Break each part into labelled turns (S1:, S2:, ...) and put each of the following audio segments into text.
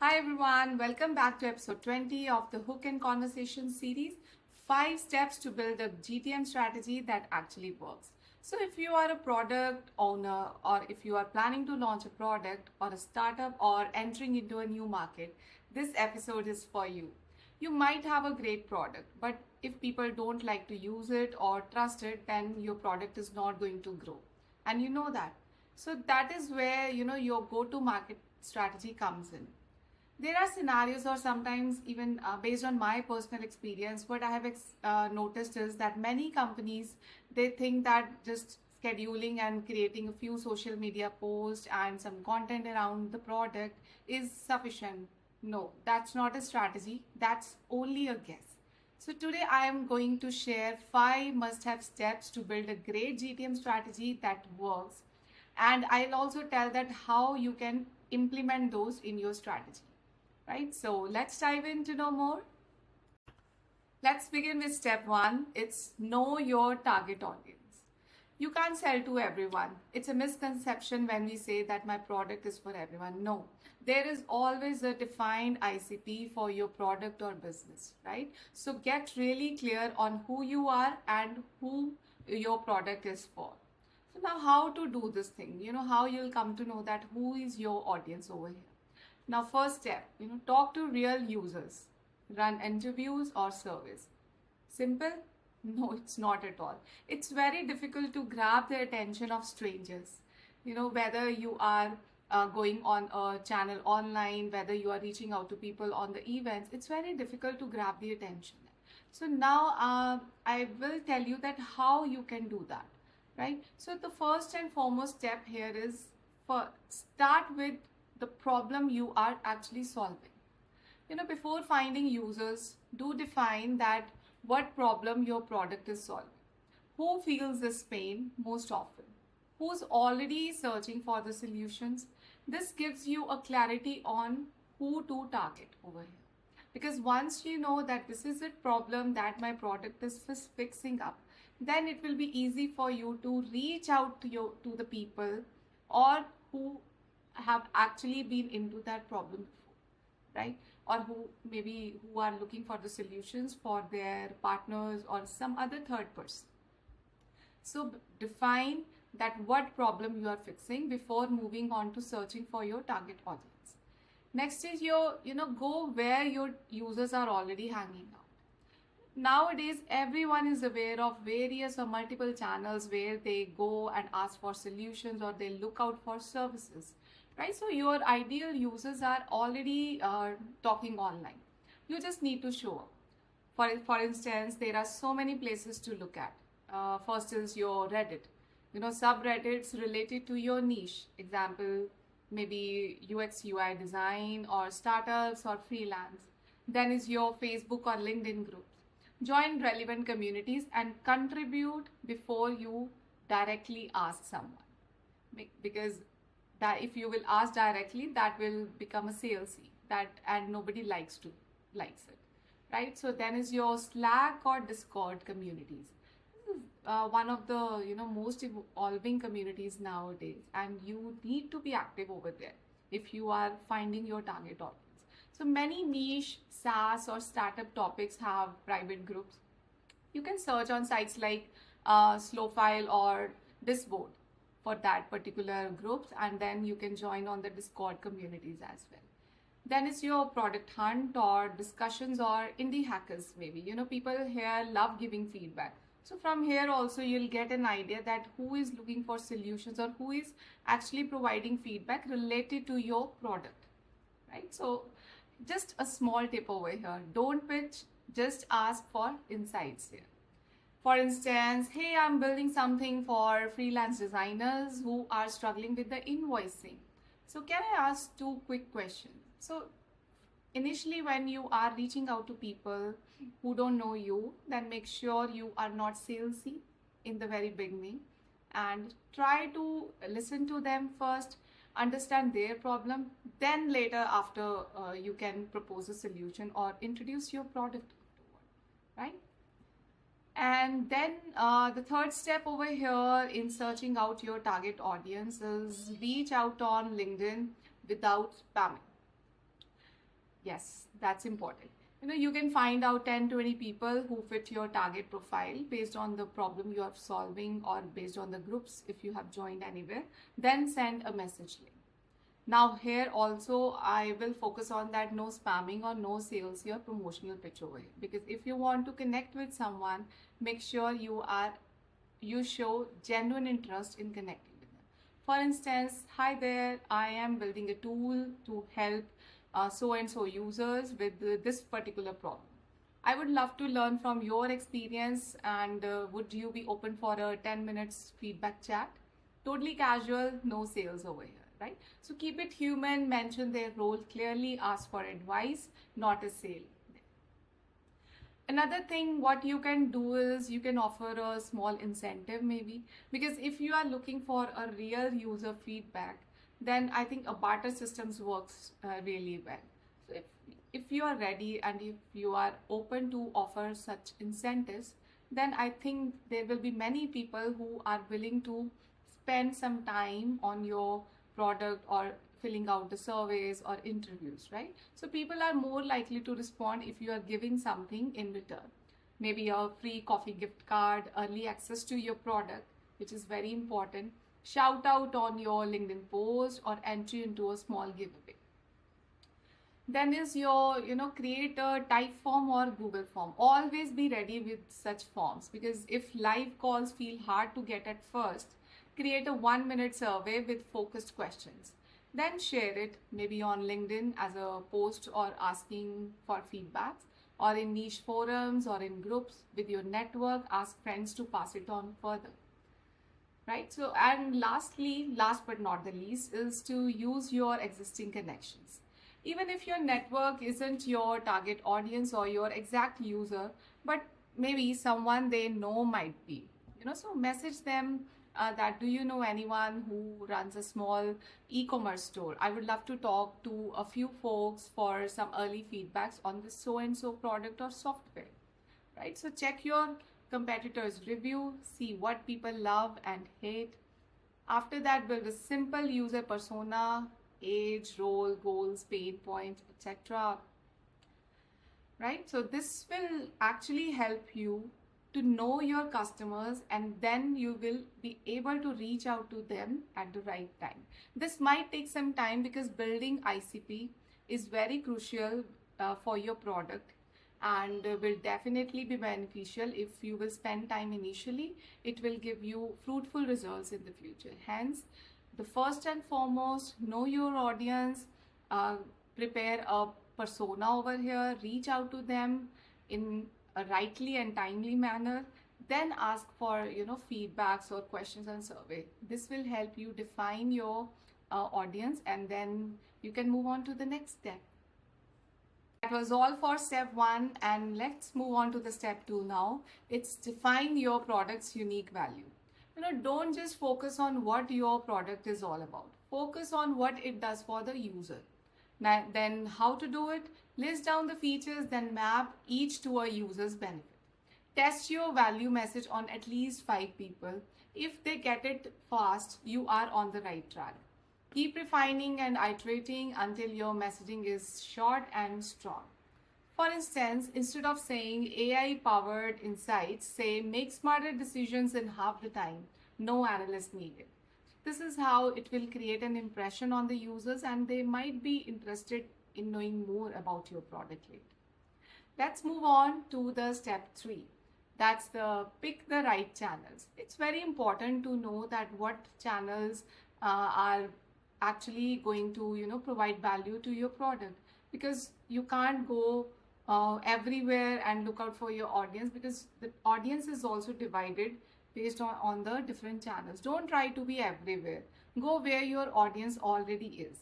S1: Hi everyone, welcome back to episode 20 of the Hook and Conversation series 5 steps to build a GTM strategy that actually works. So, if you are a product owner or if you are planning to launch a product or a startup or entering into a new market, this episode is for you. You might have a great product, but if people don't like to use it or trust it, then your product is not going to grow. And you know that. So, that is where your go to market strategy comes in. There are scenarios, or sometimes even based on my personal experience, what I have noticed is that many companies, they think that just scheduling and creating a few social media posts and some content around the product is sufficient. No, that's not a strategy, that's only a guess. So today I am going to share 5 must-have steps to build a great GTM strategy that works, and I'll also tell that how you can implement those in your strategy. Right, so let's dive in to know more. Let's begin with step 1. It's know your target audience. You can't sell to everyone. It's a misconception when we say that my product is for everyone. No, there is always a defined ICP for your product or business, right? So get really clear on who you are and who your product is for. So now how to do this thing, how you'll come to know that who is your audience over here. Now, first step, talk to real users, run interviews or surveys. Simple? No, it's not at all. It's very difficult to grab the attention of strangers. Whether you are going on a channel online, whether you are reaching out to people on the events, it's very difficult to grab the attention. So now I will tell you that how you can do that, right? So the first and foremost step here is start with the problem you are actually solving. Before finding users, do define that what problem your product is solving. Who feels this pain most often? Who's already searching for the solutions? This gives you a clarity on who to target over here. Because once you know that this is a problem that my product is fixing up, then it will be easy for you to reach out to the people or who have actually been into that problem before, right? Or who are looking for the solutions for their partners or some other third person. So define that what problem you are fixing before moving on to searching for your target audience. Next is go where your users are already hanging out. Nowadays, everyone is aware of various or multiple channels where they go and ask for solutions or they look out for services, right? So your ideal users are already talking online. You just need to show up. For instance, there are so many places to look at. First is your Reddit. Subreddits related to your niche. Example, maybe UX UI design or startups or freelance. Then is your Facebook or LinkedIn groups. Join relevant communities and contribute before you directly ask someone. Because that if you will ask directly, that will become a salesy and nobody likes it, right? So then is your Slack or Discord communities. This is one of the most evolving communities nowadays, and you need to be active over there if you are finding your target audience. So many niche SaaS or startup topics have private groups. You can search on sites like Slowfile or Discord for that particular groups, and then you can join on the Discord communities as well. Then is your product hunt or discussions or indie hackers maybe. People here love giving feedback. So from here also you'll get an idea that who is looking for solutions or who is actually providing feedback related to your product, right? So just a small tip over here. Don't pitch, just ask for insights here. For instance, hey, I'm building something for freelance designers who are struggling with the invoicing. So can I ask 2 quick questions? So initially when you are reaching out to people who don't know you, then make sure you are not salesy in the very beginning and try to listen to them first, understand their problem, then later after you can propose a solution or introduce your product afterward, right? And then the third step over here in searching out your target audience is reach out on LinkedIn without spamming. Yes, that's important. You can find out 10, 20 people who fit your target profile based on the problem you are solving or based on the groups if you have joined anywhere. Then send a message link. Now here also I will focus on that no spamming or no sales your promotional pitch over here, because if you want to connect with someone, make sure you show genuine interest in connecting with them. For instance, hi there, I am building a tool to help so and so users with this particular problem. I would love to learn from your experience, and would you be open for a 10 minutes feedback chat? Totally casual, no sales over here, right? So keep it human, mention their role clearly, ask for advice, not a sale. Another thing what you can do is you can offer a small incentive maybe, because if you are looking for a real user feedback, then I think a barter systems works really well. So if you are ready and if you are open to offer such incentives, then I think there will be many people who are willing to spend some time on your product or filling out the surveys or interviews, right? So people are more likely to respond if you are giving something in return. Maybe a free coffee gift card, early access to your product, which is very important, shout out on your LinkedIn post, or entry into a small giveaway. Then is your, create a type form or Google form. Always be ready with such forms, because if live calls feel hard to get at first, create a 1-minute survey with focused questions. Then share it maybe on LinkedIn as a post or asking for feedbacks, or in niche forums or in groups with your network. Ask friends to pass it on further. Right? So, and lastly, last but not the least, is to use your existing connections. Even if your network isn't your target audience or your exact user, but maybe someone they know might be, so message them that, do you know anyone who runs a small e-commerce store? I would love to talk to a few folks for some early feedbacks on this so and so product or software, right? So check your competitors' review, see what people love and hate. After that, build a simple user persona, age, role, goals, pain points, etc. Right? So this will actually help you to know your customers, and then you will be able to reach out to them at the right time. This might take some time because building ICP is very crucial for your product, and will definitely be beneficial if you will spend time initially. It will give you fruitful results in the future. Hence, the first and foremost, know your audience, prepare a persona over here, reach out to them in a rightly and timely manner, then ask for feedbacks or questions and survey. This will help you define your audience, and then you can move on to the next step. That was all for step 1, and let's move on to the step 2 now. It's define your product's unique value. Don't just focus on what your product is all about. Focus on what it does for the user. Now, then how to do it? List down the features, then map each to a user's benefit. Test your value message on at least 5 people. If they get it fast, you are on the right track. Keep refining and iterating until your messaging is short and strong. For instance, instead of saying AI-powered insights, say make smarter decisions in half the time. No analyst needed. This is how it will create an impression on the users, and they might be interested in knowing more about your product later. Let's move on to the step 3. That's the pick the right channels. It's very important to know that what channels are actually going to provide value to your product, because you can't go everywhere and look out for your audience, because the audience is also divided based on the different channels. Don't try to be everywhere. Go where your audience already is.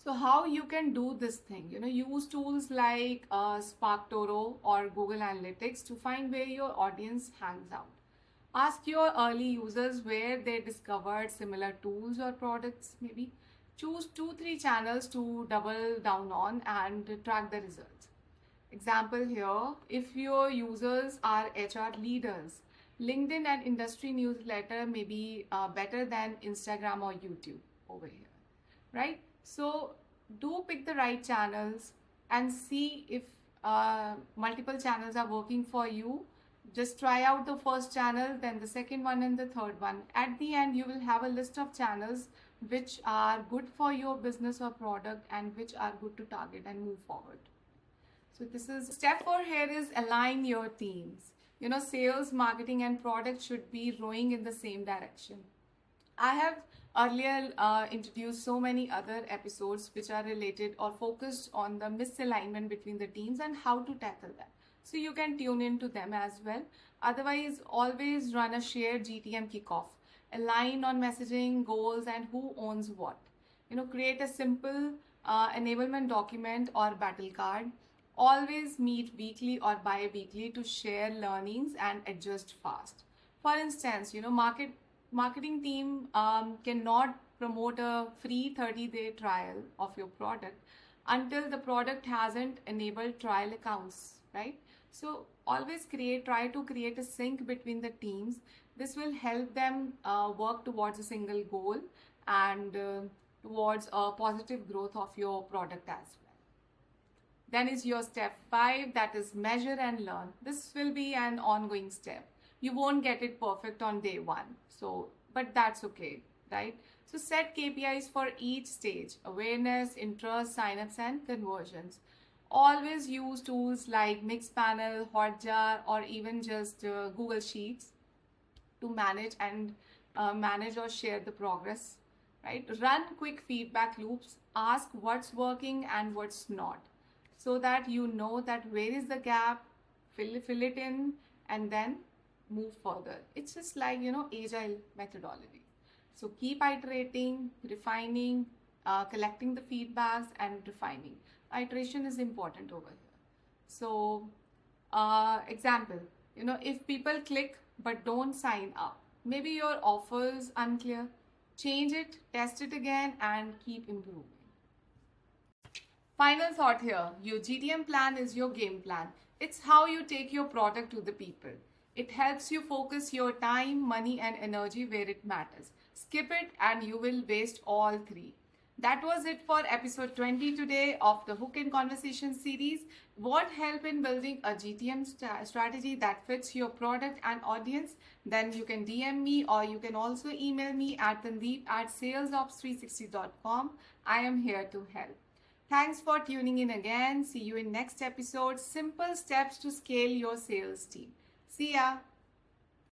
S1: So how you can do this thing? Use tools like SparkToro or Google Analytics to find where your audience hangs out. Ask your early users where they discovered similar tools or products maybe. Choose 2-3 channels to double down on and track the results. Example here, if your users are HR leaders, LinkedIn and industry newsletter may be better than Instagram or YouTube over here, right? So do pick the right channels and see if multiple channels are working for you. Just try out the first channel, then the second one, and the third one. At the end, you will have a list of channels which are good for your business or product and which are good to target and move forward. So this is step 4 here is align your teams. Sales, marketing, and product should be rowing in the same direction. I have earlier introduced so many other episodes which are related or focused on the misalignment between the teams and how to tackle that. So you can tune into them as well. Otherwise, always run a shared GTM kickoff. Align on messaging, goals, and who owns what. Create a simple enablement document or battle card. Always meet weekly or bi-weekly to share learnings and adjust fast. For instance, marketing team cannot promote a free 30-day trial of your product until the product hasn't enabled trial accounts, right? So always try to create a sync between the teams. This will help them work towards a single goal and towards a positive growth of your product as well. Then is your step 5, that is measure and learn. This will be an ongoing step. You won't get it perfect on day 1, but that's okay, right? So set KPIs for each stage: awareness, interest, signups, and conversions. Always use tools like Mixpanel, Hotjar, or even just Google Sheets to manage or share the progress, right? Run quick feedback loops. Ask what's working and what's not, so that you know that where is the gap, fill it in, and then move further. It's just like, agile methodology. So keep iterating, refining, collecting the feedbacks and refining. Iteration is important over here. So example, if people click but don't sign up, maybe your offer is unclear. Change it, test it again, and keep improving. Final thought here, your GTM plan is your game plan. It's how you take your product to the people. It helps you focus your time, money, and energy where it matters. Skip it and you will waste all 3. That was it for episode 20 today of the Hook in Conversation series. Want help in building a GTM strategy that fits your product and audience? Then you can DM me, or you can also email me at tandeep@salesops360.com. I am here to help. Thanks for tuning in again. See you in next episode. Simple steps to scale your sales team. See ya.